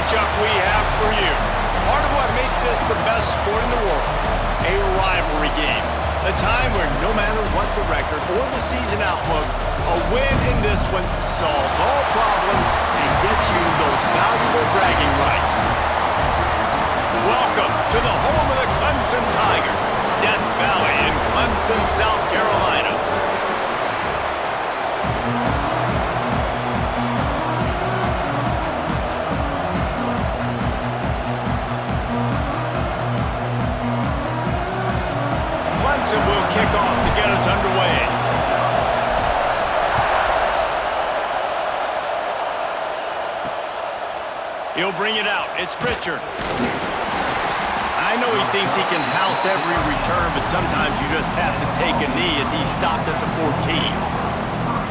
matchup we have for you. Part of what makes this the best sport in the world, a rivalry game. A time where no matter what the record or the season outlook, a win in this one solves all problems and gets you those valuable bragging rights. Welcome to the home of the Clemson Tigers, Death Valley in Clemson, South Carolina. Clemson will kick off to get us underway. He'll bring it out. It's Pritchard. I know he thinks he can house every return, but sometimes you just have to take a knee as he stopped at the 14.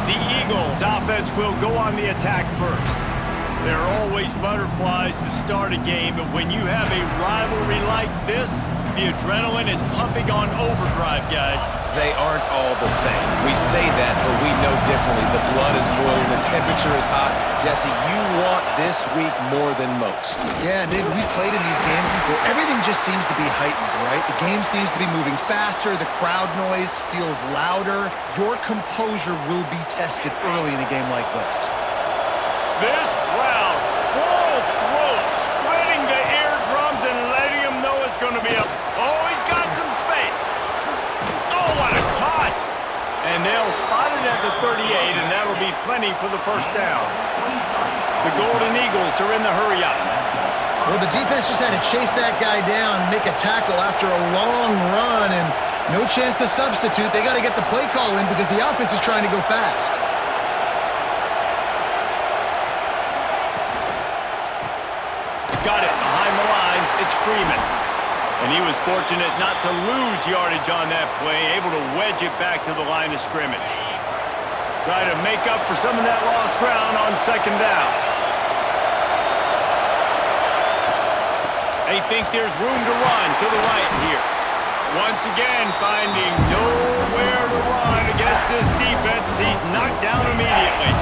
The Eagles offense will go on the attack first. There are always butterflies to start a game, but when you have a rivalry like this, the adrenaline is pumping on overdrive, guys. They aren't all the same. We say that, but we know differently. The blood is boiling, the temperature is hot. Jesse, you want this week more than most. Yeah, and David, we've played in these games before. Everything just seems to be heightened, right? The game seems to be moving faster. The crowd noise feels louder. Your composure will be tested early in a game like this. This crowd, full throat, splitting the eardrums and letting him know it's going to be a... Oh, he's got some space. Oh, what a cut. And they'll spot it at the 38, and that'll be plenty for the first down. The Golden Eagles are in the hurry-up. Well, the defense just had to chase that guy down, make a tackle after a long run, and no chance to substitute. They got to get the play call in because the offense is trying to go fast. Got it behind the line. It's Freeman. And he was fortunate not to lose yardage on that play, able to wedge it back to the line of scrimmage. Try to make up for some of that lost ground on second down. They think there's room to run to the right here. Once again, finding nowhere to run against this defense as he's knocked down immediately.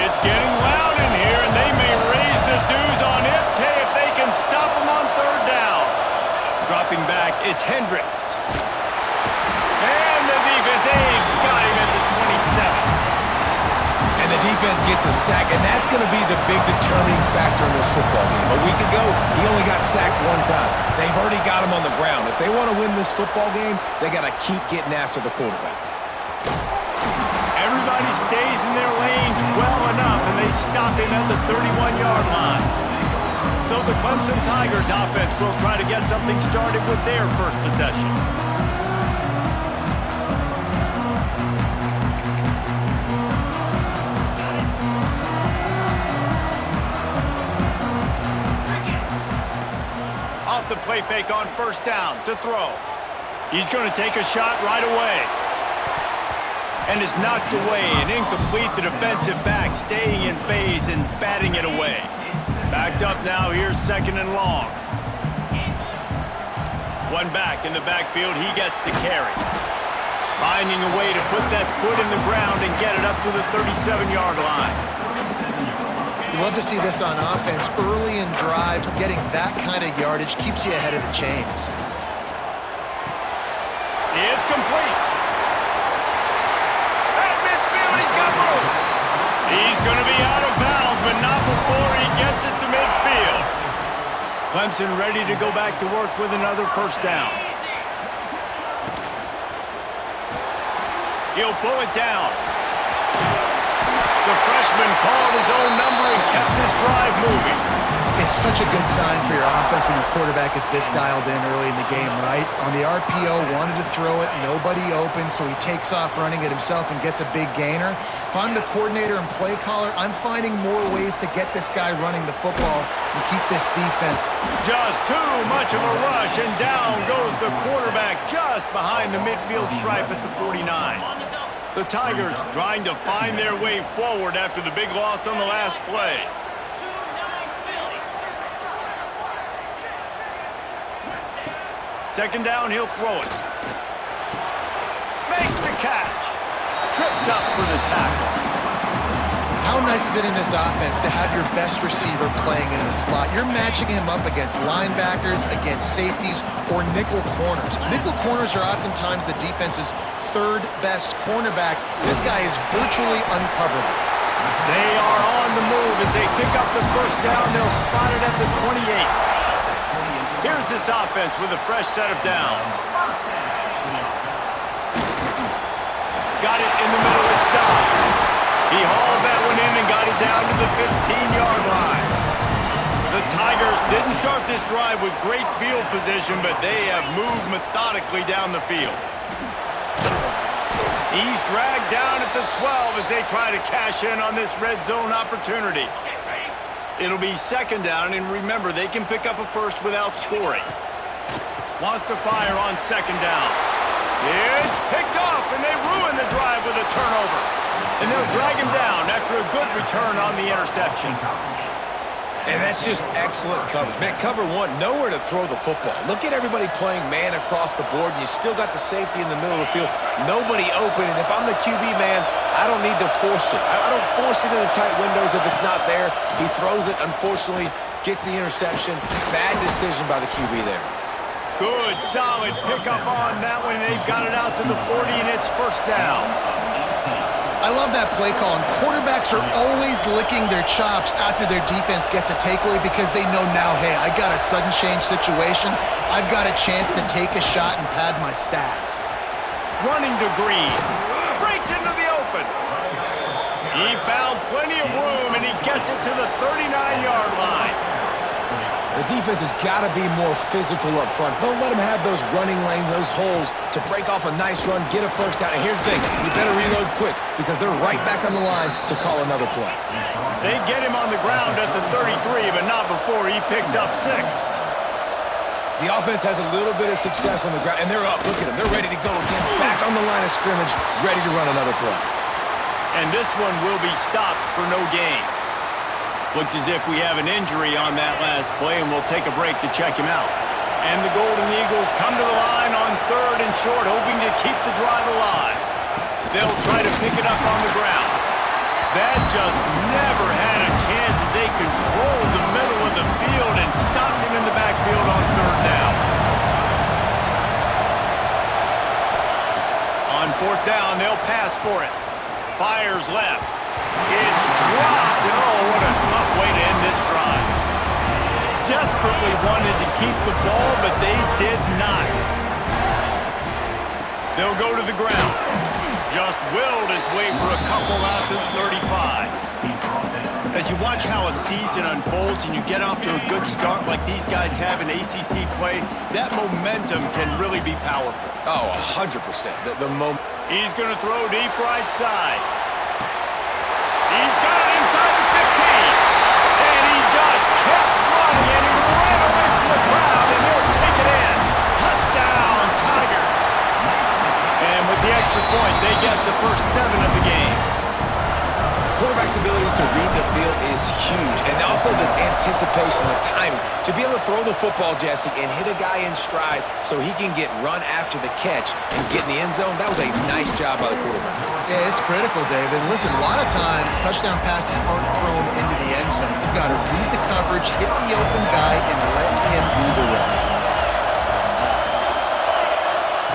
It's getting loud in here, and they may raise the dues on Ipte if they can stop him on third down. Dropping back, it's Hendricks. And the defense, they've got him at the 27. And the defense gets a sack, and that's going to be the big determining factor in this football game. A week ago, he only got sacked one time. They've already got him on the ground. If they want to win this football game, they got to keep getting after the quarterback. Everybody stays in their lanes well enough, and they stop him at the 31-yard line. So the Clemson Tigers offense will try to get something started with their first possession. Off the play fake on first down to throw. He's going to take a shot right away. And is knocked away and incomplete. The defensive back staying in phase and batting it away. Backed up now, here's second and long. One back in the backfield, he gets the carry. Finding a way to put that foot in the ground and get it up to the 37-yard line. You love to see this on offense. Early in drives, getting that kind of yardage keeps you ahead of the chains. It's complete. At midfield, he's got room. He's going to be out of bounds, but not before he gets it to midfield. Clemson ready to go back to work with another first down. He'll pull it down. The freshman called his own number and kept his drive moving. It's such a good sign for your offense when your quarterback is this dialed in early in the game, right? On the RPO, wanted to throw it, nobody open, so he takes off running it himself and gets a big gainer. If I'm the coordinator and play caller, I'm finding more ways to get this guy running the football and keep this defense. Just too much of a rush, and down goes the quarterback just behind the midfield stripe at the 49. The Tigers trying to find their way forward after the big loss on the last play. Second down, he'll throw it. Makes the catch. Tripped up for the tackle. How nice is it in this offense to have your best receiver playing in the slot? You're matching him up against linebackers, against safeties, or nickel corners. Nickel corners are oftentimes the defense's third best cornerback. This guy is virtually uncoverable. They are on the move as they pick up the first down. They'll spot it at the 28. Here's this offense with a fresh set of downs. Got it in the middle. It's Dobbs. He hauled that one in and got it down to the 15-yard line. The Tigers didn't start this drive with great field position, but they have moved methodically down the field. He's dragged down at the 12 as they try to cash in on this red zone opportunity. It'll be second down, and remember, they can pick up a first without scoring. Wants to fire on second down. It's picked off, and they ruin the drive with a turnover. And they'll drag him down after a good return on the interception. And that's just excellent coverage. Man, cover one, nowhere to throw the football. Look at everybody playing man across the board, and you still got the safety in the middle of the field. Nobody open, and if I'm the QB man, I don't need to force it. I don't force it in the tight windows if it's not there. He throws it, unfortunately, gets the interception. Bad decision by the QB there. Good, solid pickup on that one. They've got it out to the 40, and it's first down. I love that play call, and quarterbacks are always licking their chops after their defense gets a takeaway because they know now, hey, I got a sudden change situation. I've got a chance to take a shot and pad my stats. Running to Green. Breaks into the open. He found plenty of room, and he gets it to the 39-yard line. The defense has got to be more physical up front. Don't let them have those running lanes, those holes to break off a nice run, get a first down. And here's the thing, you better reload quick because they're right back on the line to call another play. They get him on the ground at the 33, but not before he picks up 6. The offense has a little bit of success on the ground, and they're up. Look at them. They're ready to go again. Back on the line of scrimmage, ready to run another play. And this one will be stopped for no gain. Looks as if we have an injury on that last play, and we'll take a break to check him out. And the Golden Eagles come to the line on 3rd and short, hoping to keep the drive alive. They'll try to pick it up on the ground. That just never had a chance as they controlled the middle of the field and stopped him in the backfield on 3rd down. On 4th down, they'll pass for it. Fires left. It's dropped, and oh, what a tough way to end this drive. Desperately wanted to keep the ball, but they did not. They'll go to the ground. Just willed his way for a couple out to the 35. As you watch how a season unfolds and you get off to a good start like these guys have in ACC play, that momentum can really be powerful. Oh, 100%. The moment. He's going to throw deep right side. He's got it inside the 15. And he just kept running, and he ran away from the crowd, and he'll take it in. Touchdown, Tigers. And with the extra point, they get the first 7 of the game. Quarterback's abilities to read the field is huge, and also the anticipation, the timing. To be able to throw the football, Jesse, and hit a guy in stride so he can get run after the catch and get in the end zone, that was a nice job by the quarterback. Yeah, it's critical, David. Listen, a lot of times, touchdown passes aren't thrown into the end zone. You've got to read the coverage, hit the open guy, and let him do the rest.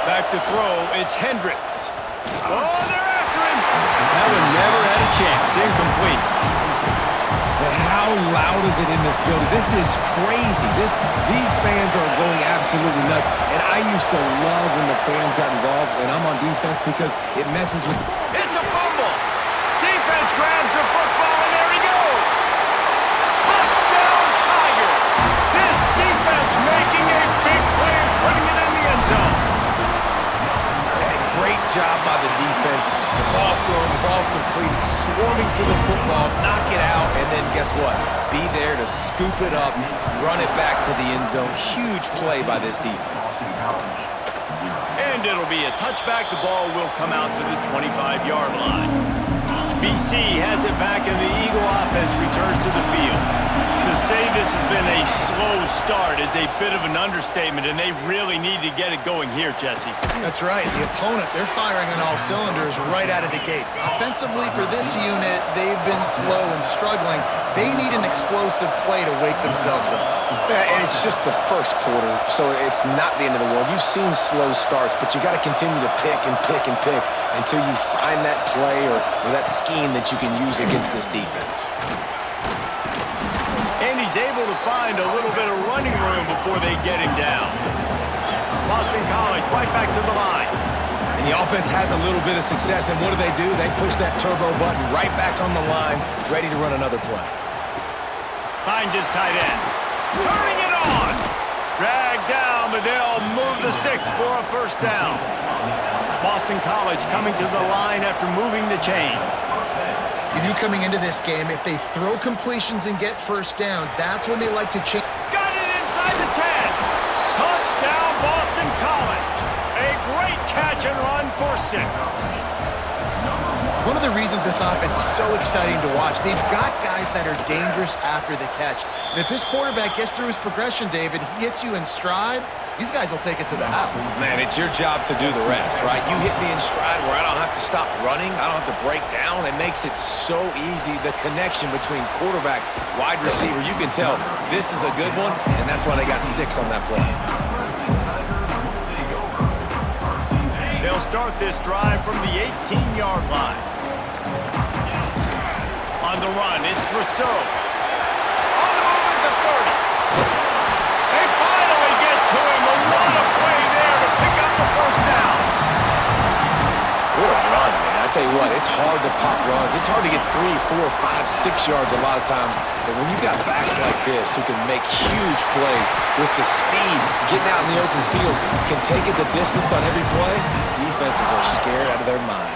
Back to throw, it's Hendricks. Oh, they're after him! That one never had a chance. Incomplete. But how loud is it in this building? This is crazy. These fans are going absolutely nuts. And I used to love when the fans got involved, and I'm on defense because it messes with... It's a fumble. Defense grabs the football, and there he goes. Touchdown, Tigers. This defense making a big play and putting it in the end zone. Great job by the defense. The ball's thrown, the ball's completed, swarming to the football, knock it out, and then guess what? Be there to scoop it up, run it back to the end zone. Huge play by this defense. And it'll be a touchback. The ball will come out to the 25-yard line. BC has it back, and the Eagle offense returns to the field. To say this has been a slow start is a bit of an understatement, and they really need to get it going here, Jesse. That's right. The opponent, they're firing on all cylinders right out of the gate. Offensively, for this unit, they've been slow and struggling. They need an explosive play to wake themselves up. And it's just the first quarter, so it's not the end of the world. You've seen slow starts, but you got to continue to pick and pick and pick until you find that play or that scheme that you can use against this defense. And he's able to find a little bit of running room before they get him down. Boston College right back to the line. And the offense has a little bit of success, and what do? They push that turbo button right back on the line, ready to run another play. Finds his tight end. Turning it on. Dragged down, but they'll move the sticks for a first down. Boston College coming to the line after moving the chains. You knew coming into this game, if they throw completions and get first downs, that's when they like to change. Got it inside the 10. Touchdown, Boston College. A great catch and run for 6. One of the reasons this offense is so exciting to watch, they've got guys that are dangerous after the catch. And if this quarterback gets through his progression, David, he hits you in stride, these guys will take it to the house. Man, it's your job to do the rest, right? You hit me in stride where I don't have to stop running. I don't have to break down. It makes it so easy. The connection between quarterback, wide receiver, you can tell this is a good one, and that's why they got 6 on that play. They'll start this drive from the 18-yard line. On the run, it's Rousseau. On the move at the 30. They finally get to him. A lot of play there to pick up the first down. What a run, man. I tell you what, it's hard to pop runs. It's hard to get 3, 4, 5, 6 yards a lot of times. But when you've got backs like this who can make huge plays with the speed, getting out in the open field, can take it the distance on every play, defenses are scared out of their mind.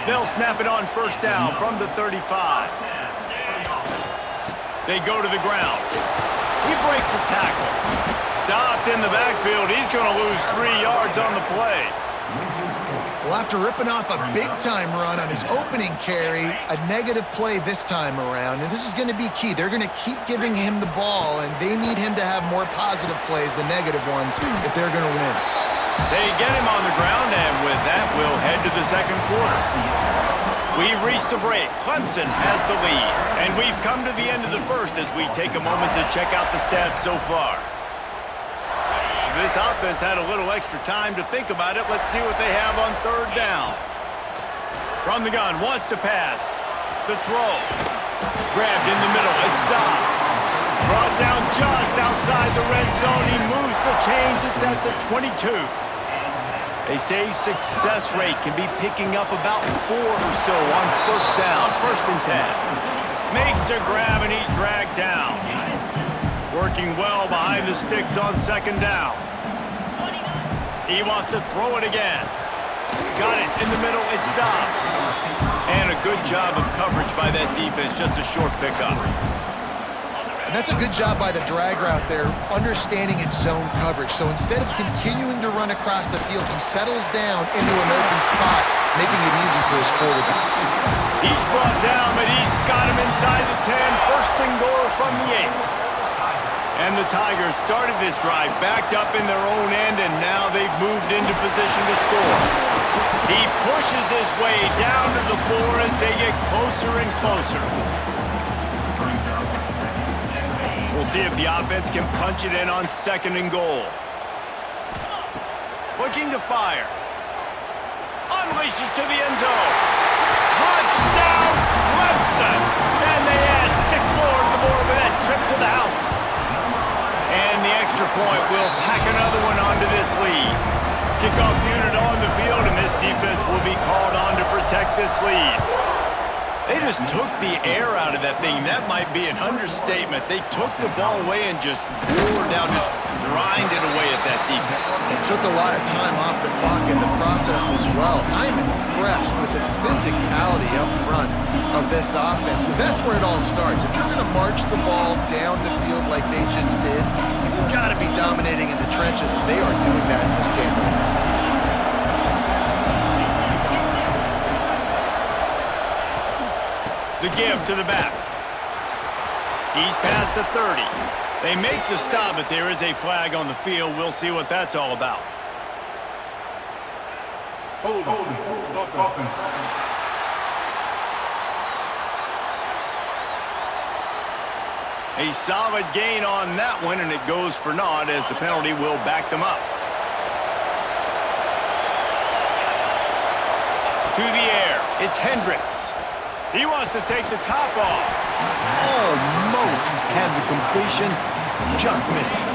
They'll snap it on first down from the 35. They go to the ground. He breaks a tackle. Stopped in the backfield. He's going to lose 3 yards on the play. Well, after ripping off a big-time run on his opening carry, a negative play this time around, and this is going to be key. They're going to keep giving him the ball, and they need him to have more positive plays than negative ones if they're going to win. They get him on the ground, and with that, we'll head to the second quarter. We've reached a break. Clemson has the lead, and we've come to the end of the first as we take a moment to check out the stats so far. This offense had a little extra time to think about it. Let's see what they have on third down. From the gun, wants to pass. The throw. Grabbed in the middle. It's Dobbs. Brought down just outside the red zone. He moves the chains. It's at the 22. They say success rate can be picking up about 4 or so on first down. 1st and 10. Makes a grab, and he's dragged down. Working well behind the sticks on 2nd down. He wants to throw it again. Got it in the middle. It's Dobbs. And a good job of coverage by that defense. Just a short pickup. And that's a good job by the drag route there, understanding its zone coverage. So instead of continuing to run across the field, he settles down into an open spot, making it easy for his quarterback. He's brought down, but he's got him inside the 10. 1st and goal from the 8. And the Tigers started this drive backed up in their own end, and now they've moved into position to score. He pushes his way down to the floor as they get closer and closer. We'll see if the offense can punch it in on 2nd and goal. Looking to fire. Unleashes to the end zone. Touchdown, Clemson! And they add 6 more to the board with that trip to the house. And the extra point will tack another one onto this lead. Kickoff unit on the field, and this defense will be called on to protect this lead. They just took the air out of that thing. That might be an understatement. They took the ball away and just wore down, just grinded away at that defense. It took a lot of time off the clock in the process as well. I'm impressed with the physicality up front of this offense, because that's where it all starts. If you're going to march the ball down the field like they just did, you've got to be dominating in the trenches, and they are doing that in this game right now. The give to the back. He's past the 30. They make the stop, but there is a flag on the field. We'll see what that's all about. Hold on. A solid gain on that one, and it goes for naught as the penalty will back them up. To the air, it's Hendricks. He wants to take the top off. Almost had the completion, just missed it.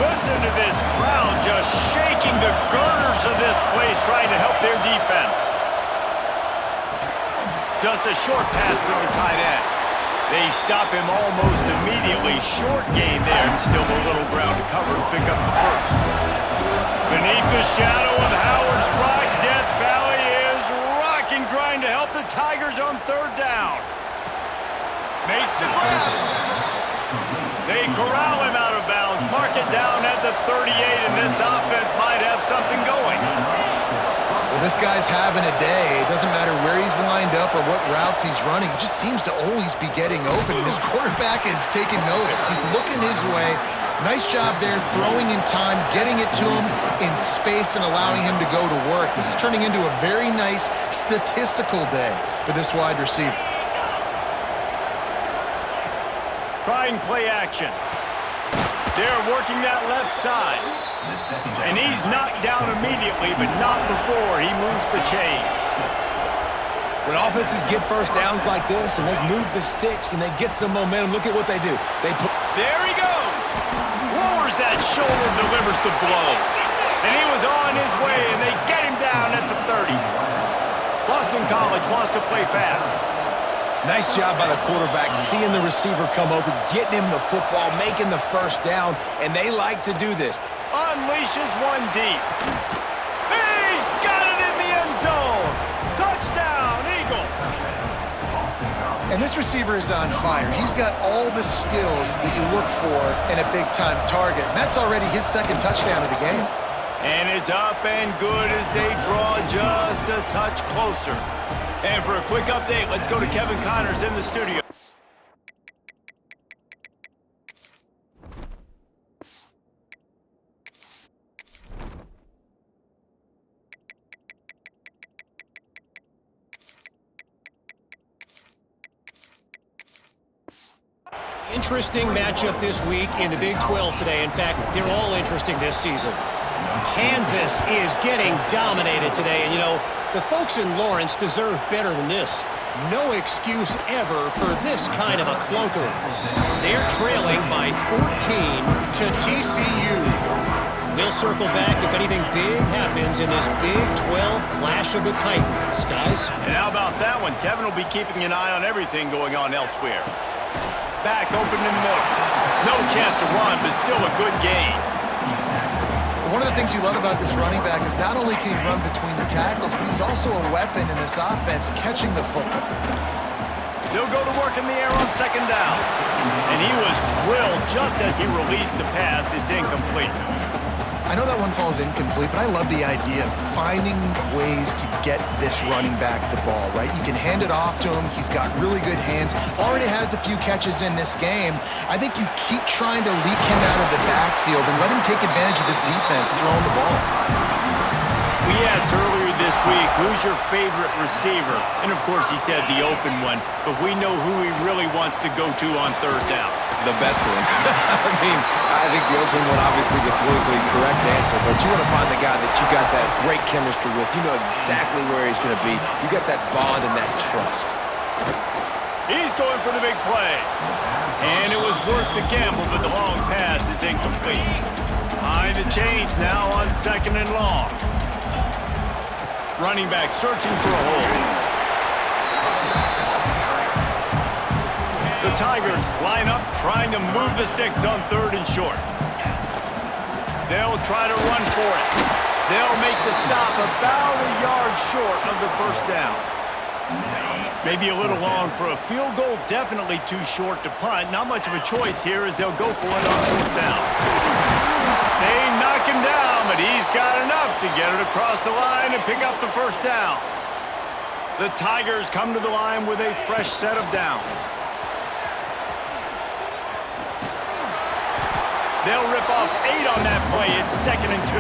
Listen to this crowd just shaking the girders of this place trying to help their defense. Just a short pass to the tight end. They stop him almost immediately. Short gain there, and still a little ground to cover to pick up the first. Beneath the shadow of Howard's Rock, Death Valley is rocking, trying to help the Tigers on third down. Makes the grab. They corral him out of bounds, mark it down at the 38, and this offense might have something going. Well, this guy's having a day. It doesn't matter where he's lined up or what routes he's running. He just seems to always be getting open, and his quarterback is taking notice. He's looking his way. Nice job there, throwing in time, getting it to him in space and allowing him to go to work. This is turning into a very nice statistical day for this wide receiver. Trying play action. They're working that left side. And he's knocked down immediately, but not before he moves the chains. When offenses get first downs like this and they move the sticks and they get some momentum, look at what they do. There he goes. Lowers that shoulder, delivers the blow. And he was on his way, and they get him down at the 30. Boston College wants to play fast. Nice job by the quarterback, seeing the receiver come open, getting him the football, making the first down, and they like to do this. Unleashes one deep. He's got it in the end zone. Touchdown, Eagles. And this receiver is on fire. He's got all the skills that you look for in a big-time target. And that's already his second touchdown of the game. And it's up and good as they draw just a touch closer. And for a quick update, let's go to Kevin Connors in the studio. Interesting matchup this week in the Big 12 today. In fact, they're all interesting this season. Kansas is getting dominated today, and you know, the folks in Lawrence deserve better than this. No excuse ever for this kind of a clunker. They're trailing by 14 to TCU. We'll circle back if anything big happens in this Big 12 Clash of the Titans, guys. And how about that one? Kevin will be keeping an eye on everything going on elsewhere. Back open in the middle. No chance to run, but still a good gain. One of the things you love about this running back is not only can he run between the tackles, but he's also a weapon in this offense catching the football. They'll go to work in the air on second down. And he was drilled just as he released the pass. It's incomplete. I know that one falls incomplete, but I love the idea of finding ways to get this running back the ball, right? You can hand it off to him. He's got really good hands. Already has a few catches in this game. I think you keep trying to leak him out of the backfield and let him take advantage of this defense throwing the ball. We asked earlier this week, who's your favorite receiver? And of course he said the open one, but we know who he really wants to go to on third down. The best one. I mean, I think the open one, obviously the politically correct answer, but you want to find the guy that you got that great chemistry with. You know exactly where he's going to be. You got that bond and that trust. He's going for the big play. And it was worth the gamble, but the long pass is incomplete. Behind the chains now on second and long. Running back searching for a hole. The Tigers line up, trying to move the sticks on third and short. They'll try to run for it. They'll make the stop about a yard short of the first down. Maybe a little long for a field goal, definitely too short to punt. Not much of a choice here as they'll go for it on fourth down. They knock him down, but he's got enough to get it across the line and pick up the first down. The Tigers come to the line with a fresh set of downs. They'll rip off 8 on that play. It's 2nd and 2.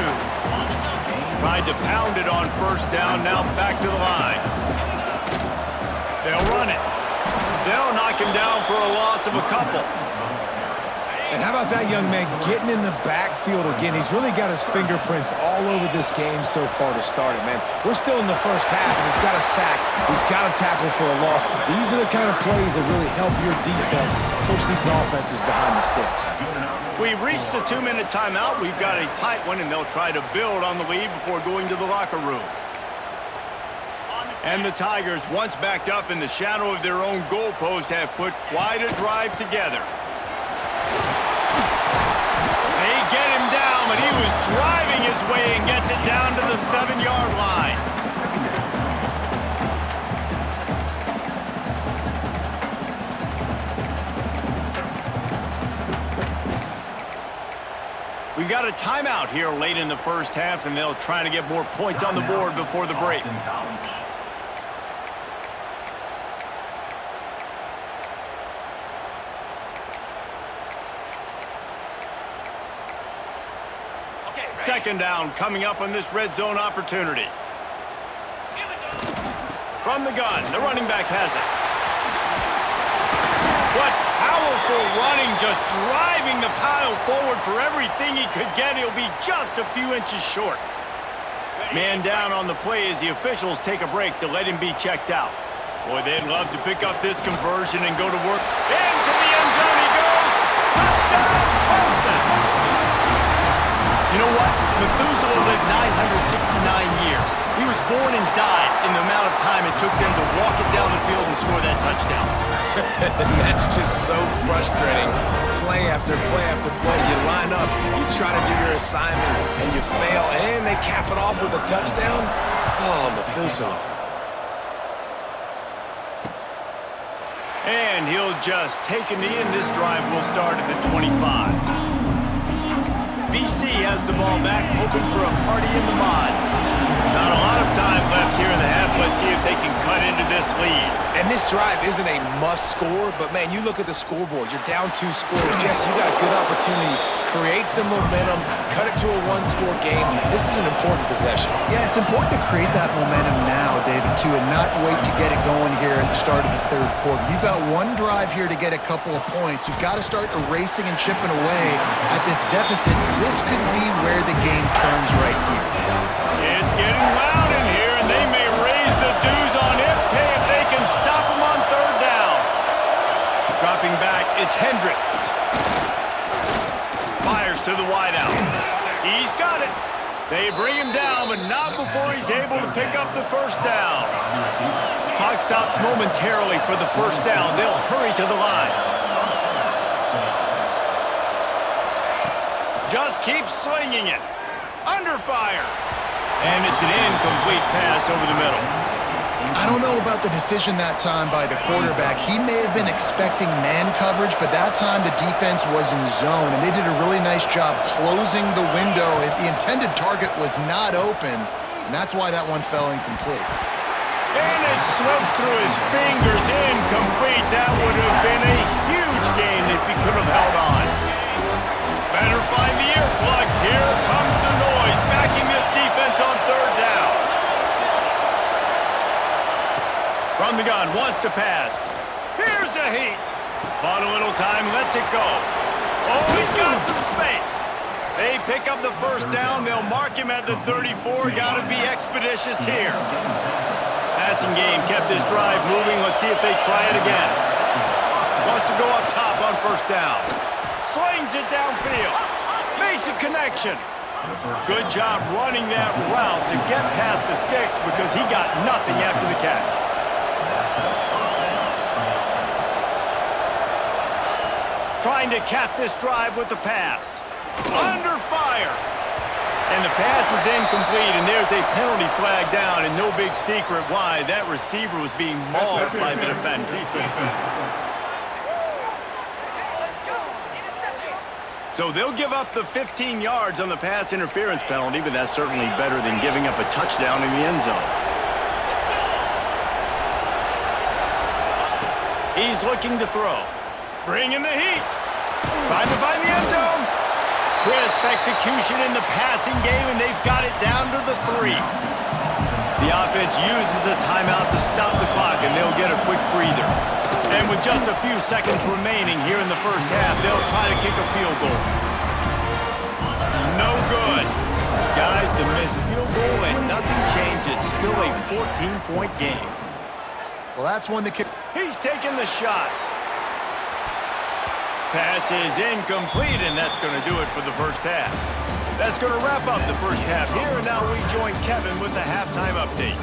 Tried to pound it on first down, now back to the line. They'll run it. They'll knock him down for a loss of a couple. And how about that young man getting in the backfield again? He's really got his fingerprints all over this game so far to start it, man. We're still in the first half, and he's got a sack. He's got a tackle for a loss. These are the kind of plays that really help your defense push these offenses behind the sticks. We've reached the 2-minute timeout. We've got a tight one, and they'll try to build on the lead before going to the locker room. And the Tigers, once backed up in the shadow of their own goalpost, have put quite a drive together. They get him down, but he was driving his way and gets it down to the 7-yard line. We got a timeout here late in the first half, and they'll try to get more points on the board before the break. Second down coming up on this red zone opportunity. From the gun, the running back has it. What powerful running, just driving the pile forward for everything he could get. He'll be just a few inches short. Man down on the play as the officials take a break to let him be checked out. Boy, they'd love to pick up this conversion and go to work. Into the end zone he goes. Touchdown, Colson. You know what? Methuselah lived 969 years. He was born and died in the amount of time it took them to walk it down the field and score that touchdown. That's just so frustrating. Play after play after play. You line up, you try to do your assignment, and you fail, and they cap it off with a touchdown? Oh, Methuselah. And he'll just take a knee, and this drive will start at the 25. BC has the ball back, hoping for a party in the mods. Not a lot of time left here in the half. Let's see if they can cut into this lead. And this drive isn't a must score, but man, you look at the scoreboard. You're down 2 scores. Jesse, you got a good opportunity. Create some momentum, cut it to a 1-score game. This is an important possession. Yeah, it's important to create that momentum now, David, too, and not wait to get it going here at the start of the third quarter. You've got one drive here to get a couple of points. You've got to start erasing and chipping away at this deficit. This could be where the game turns right here. It's getting loud in here, and they may raise the dues on Ipke if they can stop him on third down. Dropping back, it's Hendricks. Fires to the wideout. He's got it. They bring him down, but not before he's able to pick up the first down. Clock stops momentarily for the first down. They'll hurry to the line. Just keep slinging it. Under fire. And it's an incomplete pass over the middle. I don't know about the decision that time by the quarterback. He may have been expecting man coverage, but that time the defense was in zone, and they did a really nice job closing the window. The intended target was not open, and that's why that one fell incomplete. And it slips through his fingers, incomplete. That would have been a huge gain if he could have held on. Better find the earplugs. Here comes the noise, backing this defense on third down. From the gun, wants to pass. Here's a heat. Bought a little time, lets it go. Oh, he's got some space. They pick up the first down. They'll mark him at the 34. Got to be expeditious here. Passing game kept his drive moving. Let's see if they try it again. Wants to go up top on first down. Slings it downfield. Makes a connection. Good job running that route to get past the sticks because he got nothing after the catch. Trying to cap this drive with the pass. Under fire. And the pass is incomplete, and there's a penalty flag down, and no big secret why. That receiver was being mauled by the defender. So they'll give up the 15 yards on the pass interference penalty, but that's certainly better than giving up a touchdown in the end zone. He's looking to throw. Bringing the heat. Trying to find the end zone. Crisp execution in the passing game, and they've got it down to the 3. The offense uses a timeout to stop the clock, and they'll get a quick breather. And with just a few seconds remaining here in the first half, they'll try to kick a field goal. No good. Guys, the missed field goal, and nothing changes. Still a 14-point game. Well, that's one that could... He's taking the shot. Pass is incomplete, and that's going to do it for the first half. That's going to wrap up the first half here, and now we join Kevin with the halftime update.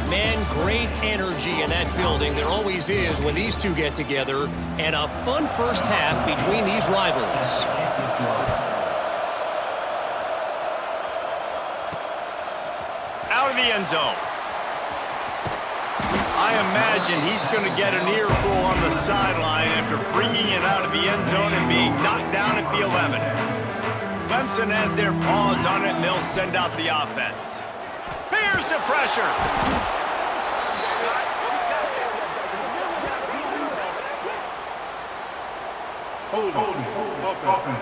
Man, great energy in that building. There always is when these two get together, and a fun first half between these rivals. Out of the end zone. I imagine he's going to get an earful on the sideline after bringing it out of the end zone and being knocked down at the 11. Clemson has their paws on it, and they'll send out the offense. Here's the pressure. Holding. Offense.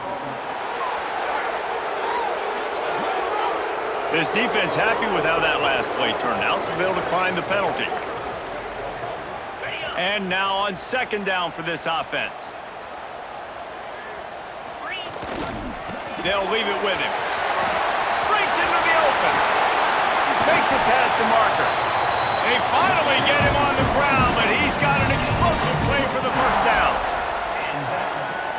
This defense happy with how that last play turned out, so they'll decline the penalty. And now on second down for this offense. They'll leave it with him. Breaks into the open. Makes it past the marker. They finally get him on the ground, but he's got an explosive play for the first down.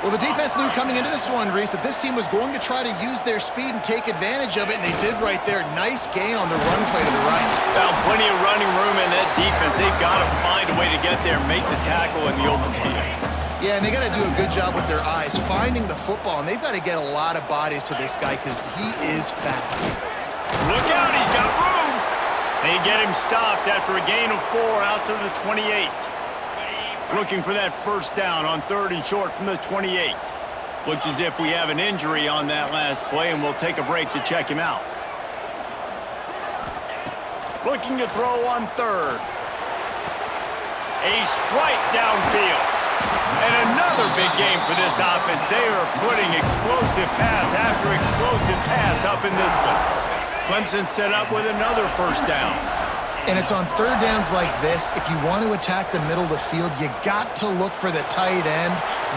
Well, the defense knew coming into this one, Reese, that this team was going to try to use their speed and take advantage of it, and they did right there. Nice gain on the run play to the right. Found plenty of running room in that defense. They've got to find a way to get there and make the tackle in the open field. Yeah, and they got to do a good job with their eyes, finding the football, and they've got to get a lot of bodies to this guy because he is fast. Look out, he's got room. They get him stopped after a gain of 4 out to the 28. Looking for that first down on 3rd and short from the 28. Looks as if we have an injury on that last play, and we'll take a break to check him out. Looking to throw on 3rd. A strike downfield. And another big game for this offense. They are putting explosive pass after explosive pass up in this one. Clemson set up with another first down. And it's on 3rd downs like this. If you want to attack the middle of the field, you got to look for the tight end.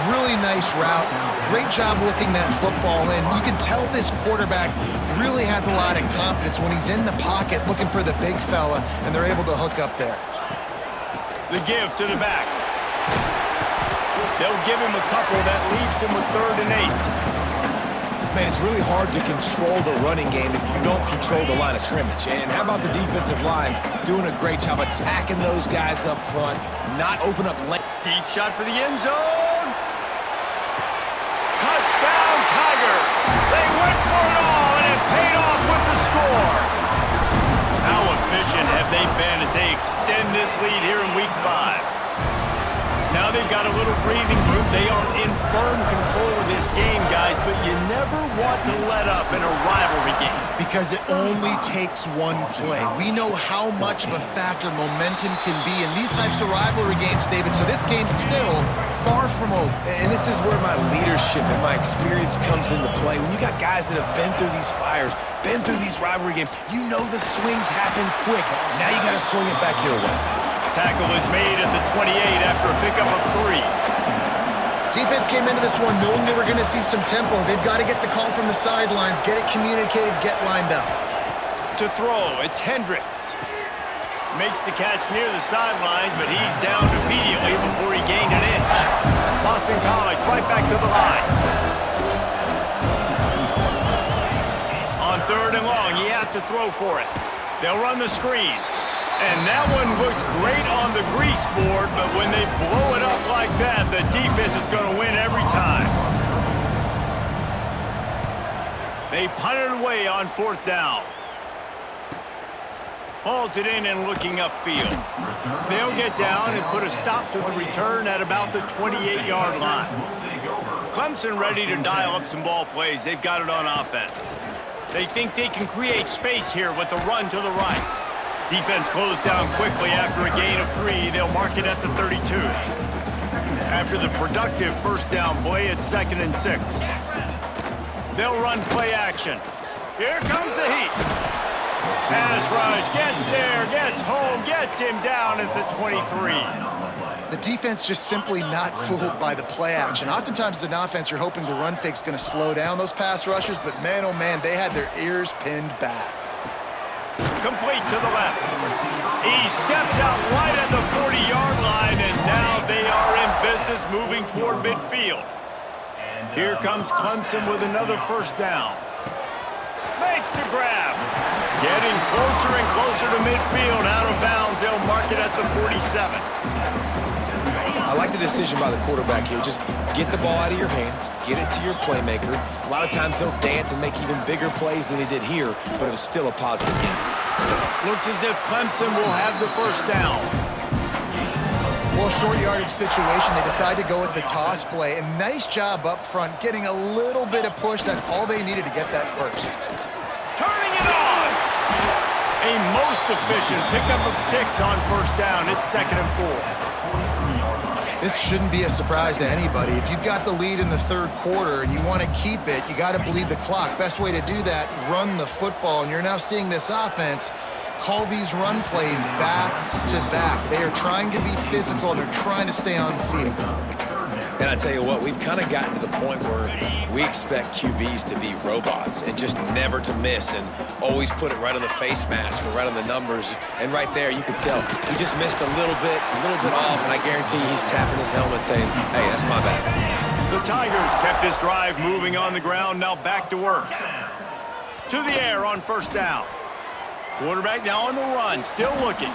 Really nice route. Great job looking that football in. You can tell this quarterback really has a lot of confidence when he's in the pocket looking for the big fella, and they're able to hook up there. The give to the back. They'll give him a couple that leaves him with 3rd and 8. Man, it's really hard to control the running game if you don't control the line of scrimmage. And how about the defensive line doing a great job attacking those guys up front, not open up lane. Deep shot for the end zone. Touchdown, Tigers. They went for it all, and it paid off with the score. How efficient have they been as they extend this lead here in Week 5? Now they've got a little breathing room. They are in firm control of this game, guys, but you never want to let up in a rivalry game. Because it only takes one play. We know how much of a factor momentum can be in these types of rivalry games, David, so this game's still far from over. And this is where my leadership and my experience comes into play. When you got guys that have been through these fires, been through these rivalry games, you know the swings happen quick. Now you got to swing it back your way. Tackle is made at the 28 after a pickup of 3. Defense came into this one knowing they were going to see some tempo. They've got to get the call from the sidelines, get it communicated, get lined up. To throw, it's Hendricks. Makes the catch near the sidelines, but he's down immediately before he gained an inch. Boston College right back to the line. On 3rd and long, he has to throw for it. They'll run the screen. And that one looked great on the grease board, but when they blow it up like that, the defense is going to win every time. They punt it away on 4th down. Hauls it in and looking upfield. They'll get down and put a stop to the return at about the 28-yard line. Clemson ready to dial up some ball plays. They've got it on offense. They think they can create space here with a run to the right. Defense closed down quickly after a gain of 3. They'll mark it at the 32. After the productive first down play, it's 2nd and 6. They'll run play action. Here comes the heat. Pass rush, gets there, gets home, gets him down at the 23. The defense just simply not fooled by the play action. Oftentimes as an offense, you're hoping the run fake's going to slow down those pass rushers, but man, oh man, they had their ears pinned back. Complete to the left. He steps out right at the 40-yard line, and now they are in business moving toward midfield. Here comes Clemson with another first down. Makes the grab. Getting closer and closer to midfield. Out of bounds, they'll mark it at the 47. I like the decision by the quarterback here. Just get the ball out of your hands, get it to your playmaker. A lot of times he'll dance and make even bigger plays than he did here, but it was still a positive game. Looks as if Clemson will have the first down. Well, short yardage situation, they decide to go with the toss play, and nice job up front, getting a little bit of push. That's all they needed to get that first. Turning it on! A most efficient pickup of 6 on first down. It's 2nd and 4. This shouldn't be a surprise to anybody. If you've got the lead in the third quarter and you want to keep it, you got to bleed the clock. Best way to do that, run the football. And you're now seeing this offense call these run plays back to back. They are trying to be physical, and they're trying to stay on the field. And I tell you what, we've kind of gotten to the point where we expect QBs to be robots and just never to miss and always put it right on the face mask or right on the numbers. And right there, you can tell he just missed a little bit off, and I guarantee he's tapping his helmet saying, hey, that's my bad. The Tigers kept this drive moving on the ground, now back to work. To the air on first down. Quarterback now on the run, still looking.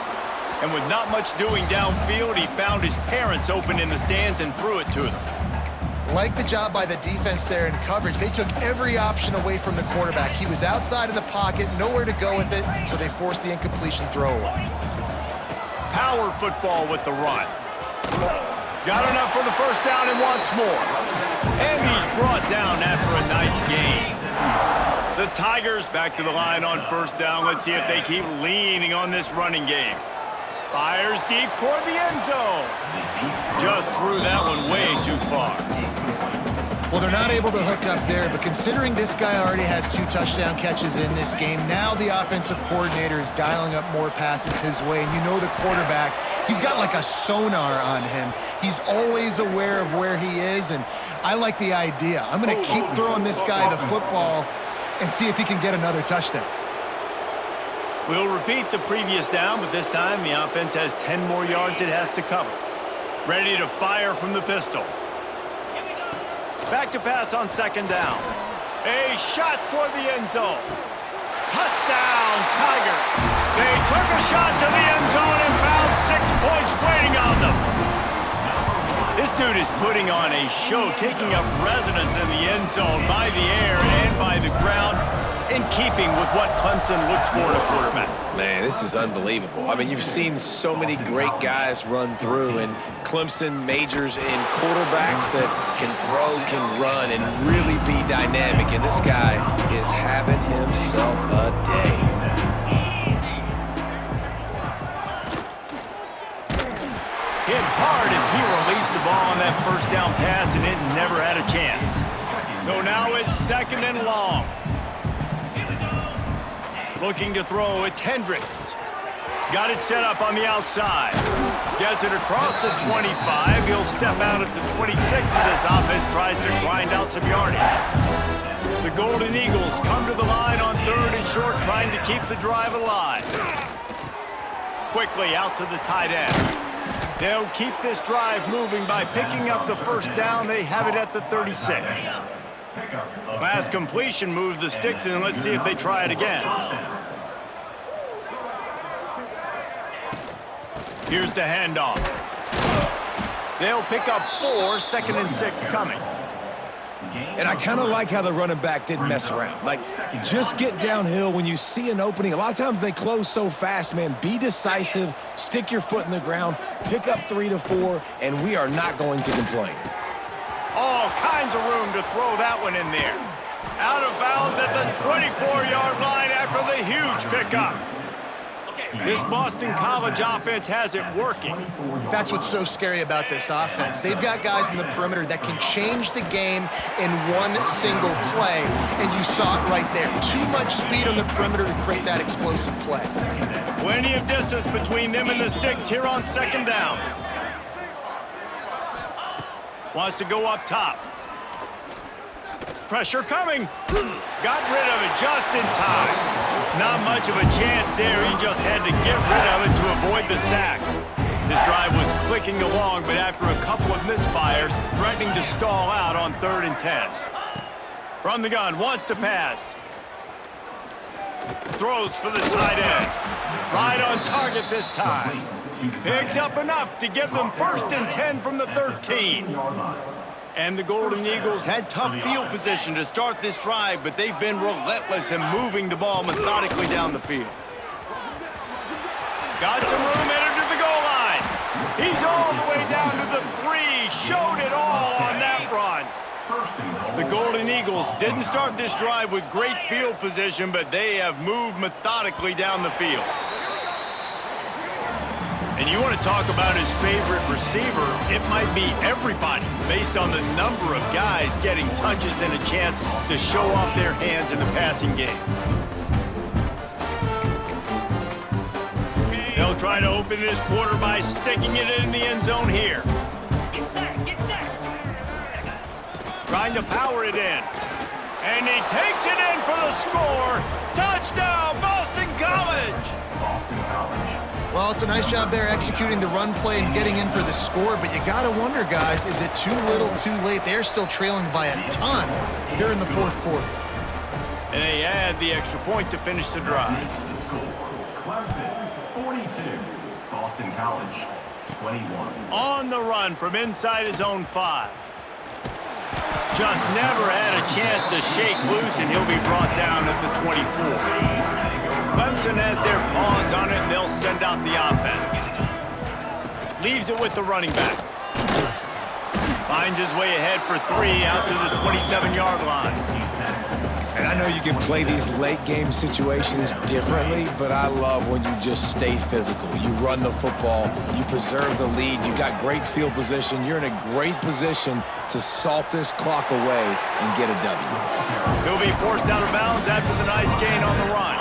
And with not much doing downfield, he found his parents open in the stands and threw it to them. Like the job by the defense there in coverage. They took every option away from the quarterback. He was outside of the pocket, nowhere to go with it, so they forced the incompletion throwaway. Power football with the run. Got enough for the first down and wants more. And he's brought down after a nice gain. The Tigers back to the line on first down. Let's see if they keep leaning on this running game. Fires deep toward the end zone. Just threw that one way too far. Well, they're not able to hook up there, but considering this guy already has 2 touchdown catches in this game, now the offensive coordinator is dialing up more passes his way. And you know the quarterback, he's got like a sonar on him. He's always aware of where he is, and I like the idea. I'm going to keep throwing this guy the football and see if he can get another touchdown. We'll repeat the previous down, but this time the offense has 10 more yards it has to cover. Ready to fire from the pistol. Back to pass on second down. A shot toward the end zone. Touchdown, Tigers. They took a shot to the end zone and found 6 points waiting on them. This dude is putting on a show, taking up residence in the end zone by the air and by the ground, in keeping with what Clemson looks for in a quarterback. Man, this is unbelievable. I mean, you've seen so many great guys run through, and Clemson majors in quarterbacks that can throw, can run, and really be dynamic, and this guy is having himself a day. Hit hard as he released the ball on that first down pass, and it never had a chance. So now it's 2nd and long. Looking to throw, it's Hendricks. Got it set up on the outside. Gets it across the 25. He'll step out at the 26 as this offense tries to grind out some yardage. The Golden Eagles come to the line on 3rd and short, trying to keep the drive alive. Quickly out to the tight end. They'll keep this drive moving by picking up the first down. They have it at the 36. Last completion moved the sticks, and let's see if they try it again. Here's the handoff. They'll pick up 4, 2nd and 6 coming. And I kind of like how the running back didn't mess around. Like, just get downhill when you see an opening. A lot of times they close so fast, man. Be decisive, stick your foot in the ground, pick up 3 to 4, and we are not going to complain. All kinds of room to throw that one in there. Out of bounds at the 24-yard line after the huge pickup. This Boston College offense has it working. That's what's so scary about this offense. They've got guys in the perimeter that can change the game in one single play, and you saw it right there. Too much speed on the perimeter to create that explosive play. Plenty of distance between them and the sticks here on second down. Wants to go up top. Pressure coming. Got rid of it just in time. Not much of a chance there. He just had to get rid of it to avoid the sack. This drive was clicking along, but after a couple of misfires, threatening to stall out on 3rd and 10. From the gun, wants to pass. Throws for the tight end. Right on target this time. Picks up enough to give them 1st and 10 from the 13. And the Golden Eagles had tough field position to start this drive, but they've been relentless in moving the ball methodically down the field. Got some room headed to the goal line. He's all the way down to the 3. Showed it all on that run. The Golden Eagles didn't start this drive with great field position, but they have moved methodically down the field. And you want to talk about his favorite receiver, it might be everybody based on the number of guys getting touches and a chance to show off their hands in the passing game. They'll try to open this quarter by sticking it in the end zone here. Get set. Trying to power it in. And he takes it in for the score. Touchdown, Boston College! Well, it's a nice job there executing the run play and getting in for the score, but you got to wonder, guys, is it too little, too late? They're still trailing by a ton here in the 4th quarter. And they add the extra point to finish the drive. Clemson, 42. Boston College, 21. On the run from inside his own 5. Just never had a chance to shake loose, and he'll be brought down at the 24. Clemson has their paws on it, and they'll send out the offense. Leaves it with the running back. Finds his way ahead for 3 out to the 27-yard line. And I know you can play these late-game situations differently, but I love when you just stay physical. You run the football, you preserve the lead, you got great field position. You're in a great position to salt this clock away and get a W. He'll be forced out of bounds after the nice gain on the run.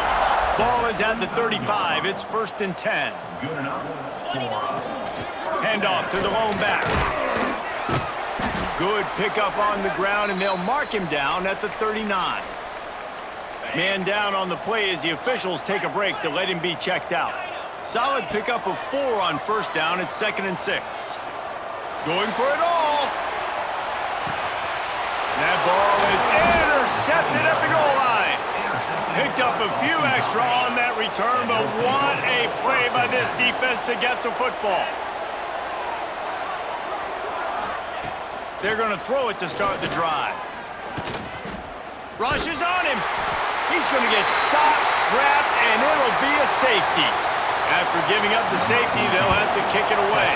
Ball is at the 35. It's 1st and 10. Good enough. Handoff to the lone back. Good pickup on the ground, and they'll mark him down at the 39. Man down on the play as the officials take a break to let him be checked out. Solid pickup of 4 on 1st down. It's 2nd and 6. Going for it all. That ball is intercepted at the goal line. Picked up a few extra on that return, but what a play by this defense to get the football. They're going to throw it to start the drive. Rush is on him. He's going to get stopped, trapped, and it'll be a safety. After giving up the safety, they'll have to kick it away.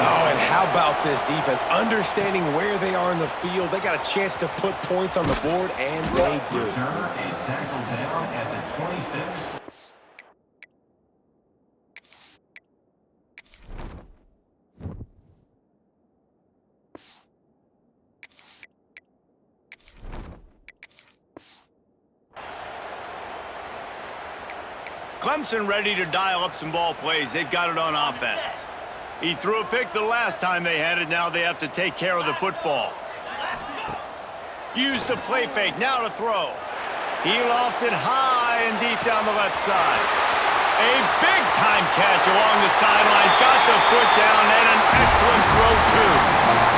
Oh, and how about this defense? Understanding where they are in the field, they got a chance to put points on the board, and they do. Returner is tackled down at the 26. Clemson ready to dial up some ball plays. They've got it on offense. He threw a pick the last time they had it. Now they have to take care of the football. Use the play fake. Now to throw. He lofts it high and deep down the left side. A big-time catch along the sidelines. Got the foot down and an excellent throw, too.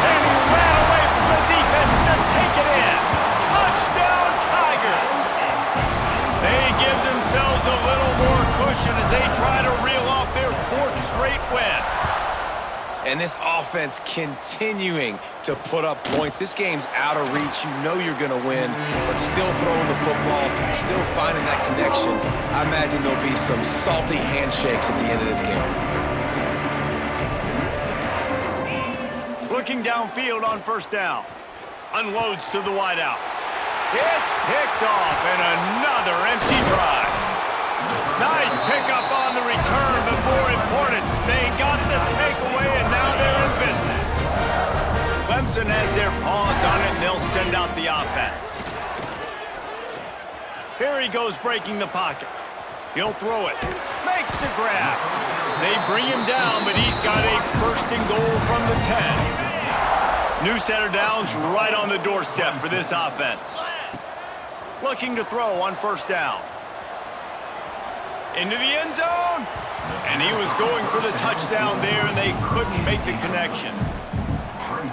And he ran away from the defense to take it in. Touchdown, Tigers. They give themselves a little more cushion as they try to reel off their 4th straight win. And this offense continuing to put up points. This game's out of reach. You know you're going to win, but still throwing the football, still finding that connection. I imagine there'll be some salty handshakes at the end of this game. Looking downfield on 1st down. Unloads to the wideout. It's picked off, and another empty drive. Nice pickup on the return. Here he goes breaking the pocket. He'll throw it. Makes the grab. They bring him down, but he's got a first and goal from the 10. New set of downs right on the doorstep for this offense. Looking to throw on first down. Into the end zone. And he was going for the touchdown there, and they couldn't make the connection.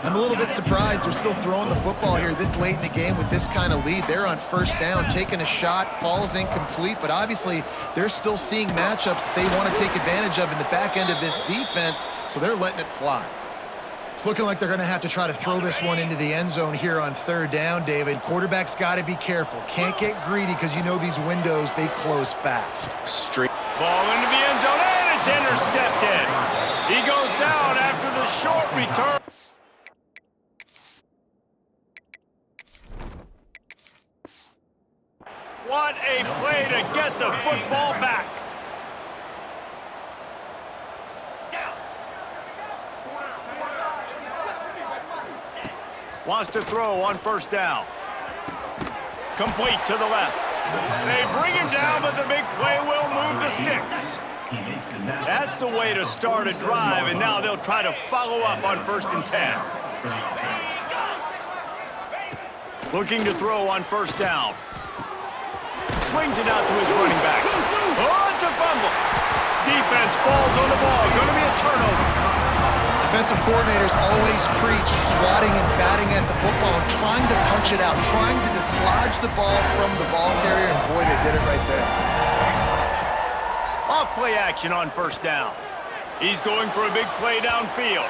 I'm a little bit surprised they're still throwing the football here this late in the game with this kind of lead. They're on first down, taking a shot, falls incomplete, but obviously they're still seeing matchups that they want to take advantage of in the back end of this defense, so they're letting it fly. It's looking like they're going to have to try to throw this one into the end zone here on third down, David. Quarterback's got to be careful. Can't get greedy because you know these windows, they close fast. Straight. Ball into the end zone, and it's intercepted. He goes down after the short return. What a play to get the football back. Wants to throw on first down. Complete to the left. They bring him down, but the big play will move the sticks. That's the way to start a drive, and now they'll try to follow up on first and 10. Looking to throw on first down. Swings it out to his running back. Oh, it's a fumble. Defense falls on the ball. Going to be a turnover. Defensive coordinators always preach swatting and batting at the football and trying to punch it out, trying to dislodge the ball from the ball carrier, and boy, they did it right there. Off play action on first down. He's going for a big play downfield.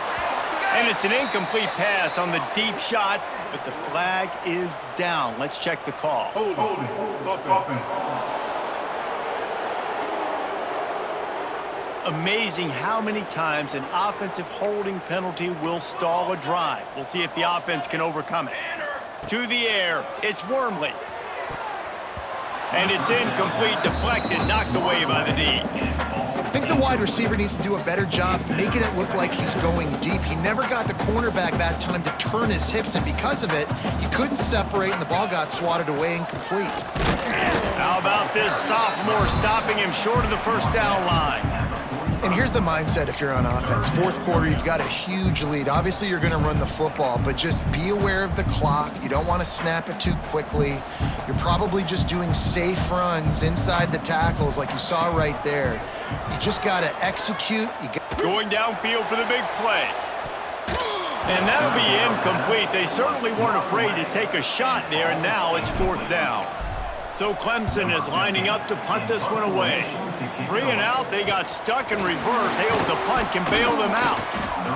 And it's an incomplete pass on the deep shot, but the flag is down. Let's check the call. Holding. Offense. Amazing how many times an offensive holding penalty will stall a drive. We'll see if the offense can overcome it. To the air, it's Wormley. And it's incomplete, deflected, knocked away by the D. I think the wide receiver needs to do a better job making it look like he's going deep. He never got the cornerback that time to turn his hips, and because of it, he couldn't separate, and the ball got swatted away incomplete. How about this sophomore stopping him short of the first down line? And here's the mindset if you're on offense. Fourth quarter, you've got a huge lead. Obviously, you're going to run the football, but just be aware of the clock. You don't want to snap it too quickly. You're probably just doing safe runs inside the tackles like you saw right there. You just got to execute. Going downfield for the big play. And that'll be incomplete. They certainly weren't afraid to take a shot there, and now it's fourth down. So Clemson is lining up to punt this one away. 3 and out, they got stuck in reverse. They hope the punt can bail them out.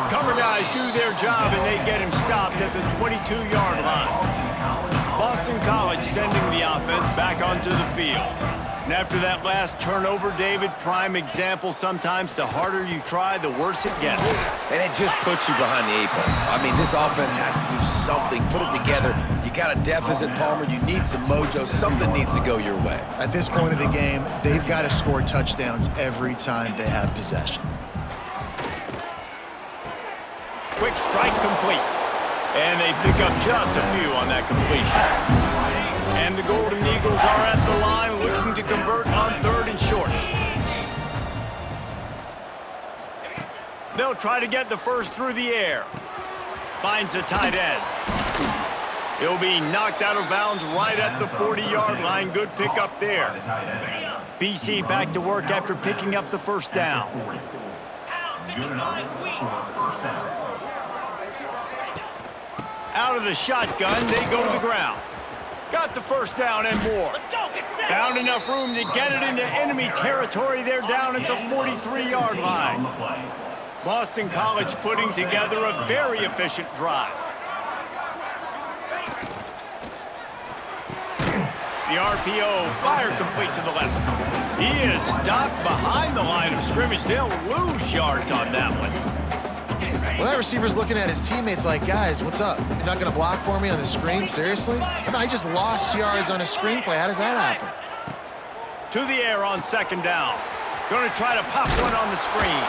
Cover guys do their job, and they get him stopped at the 22-yard line. Boston College sending the offense back onto the field. And after that last turnover, David, prime example, sometimes the harder you try, the worse it gets. And it just puts you behind the 8 ball. I mean, this offense has to do something, put it together. You got a deficit, Palmer. You need some mojo. Something needs to go your way. At this point of the game, they've got to score touchdowns every time they have possession. Quick strike complete. And they pick up just a few on that completion. And the Golden Eagles are at the line looking to convert on 3rd and short. They'll try to get the first through the air. Finds the tight end. He'll be knocked out of bounds right at the 40-yard line. Good pickup there. BC back to work after picking up the first down. Out of the shotgun, they go to the ground. Got the first down and more. Found enough room to get it into enemy territory. They're down at the 43-yard line. Boston College putting together a very efficient drive. The RPO, fire complete to the left. He is stopped behind the line of scrimmage. They'll lose yards on that one. Well, that receiver's looking at his teammates like, guys, what's up? You're not going to block for me on the screen? Seriously? I just lost yards on a screenplay. How does that happen? To the air on 2nd down. Going to try to pop one on the screen.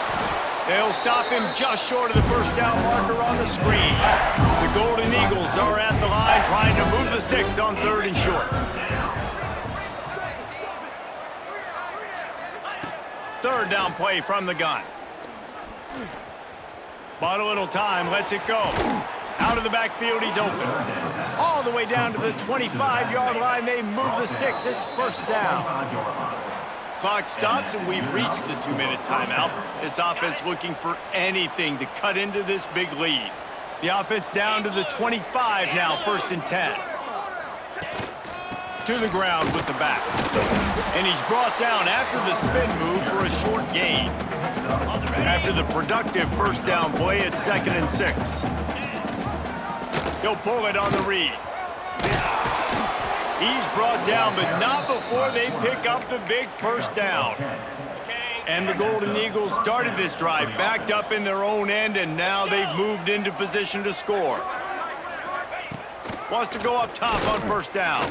They'll stop him just short of the first down marker on the screen. The Golden Eagles are at the line trying to move the sticks on 3rd and short. third down play from the gun. Bought a little time, lets it go. Out of the backfield, he's open. All the way down to the 25-yard line, they move the sticks. It's first down. Clock stops, and we've reached the 2-minute timeout. This offense looking for anything to cut into this big lead. The offense down to the 25 now, 1st and 10. To the ground with the back. And he's brought down after the spin move for a short gain. After the productive first down play, it's 2nd and 6. He'll pull it on the read. He's brought down, but not before they pick up the big first down. And the Golden Eagles started this drive, backed up in their own end, and now they've moved into position to score. Wants to go up top on first down.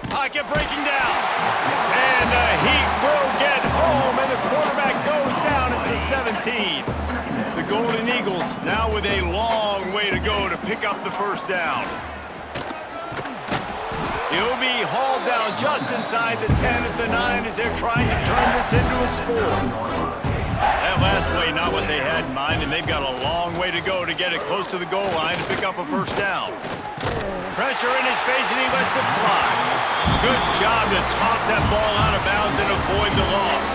Pocket breaking down. And the Heat will get home, and the quarterback goes down at the 17. The Golden Eagles now with a long way to go to pick up the first down. He'll be hauled down just inside the 10 at the 9 as they're trying to turn this into a score. That last play, not what they had in mind, and they've got a long way to go to get it close to the goal line to pick up a first down. Pressure in his face, and he lets it fly. Good job to toss that ball out of bounds and avoid the loss.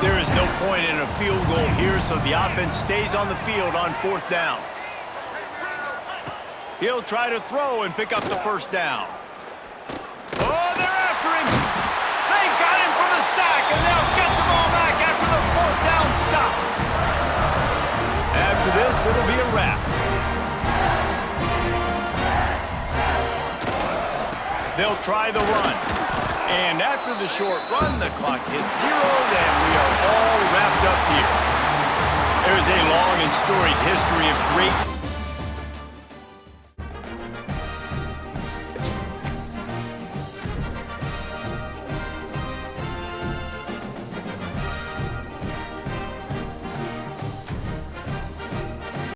There is no point in a field goal here, so the offense stays on the field on 4th down. He'll try to throw and pick up the first down. Oh, they're after him. They got him for the sack, and they'll get the ball back after the 4th down stop. After this, it'll be a wrap. They'll try the run. And after the short run, the clock hits 0, and we are all wrapped up here. There's a long and storied history of great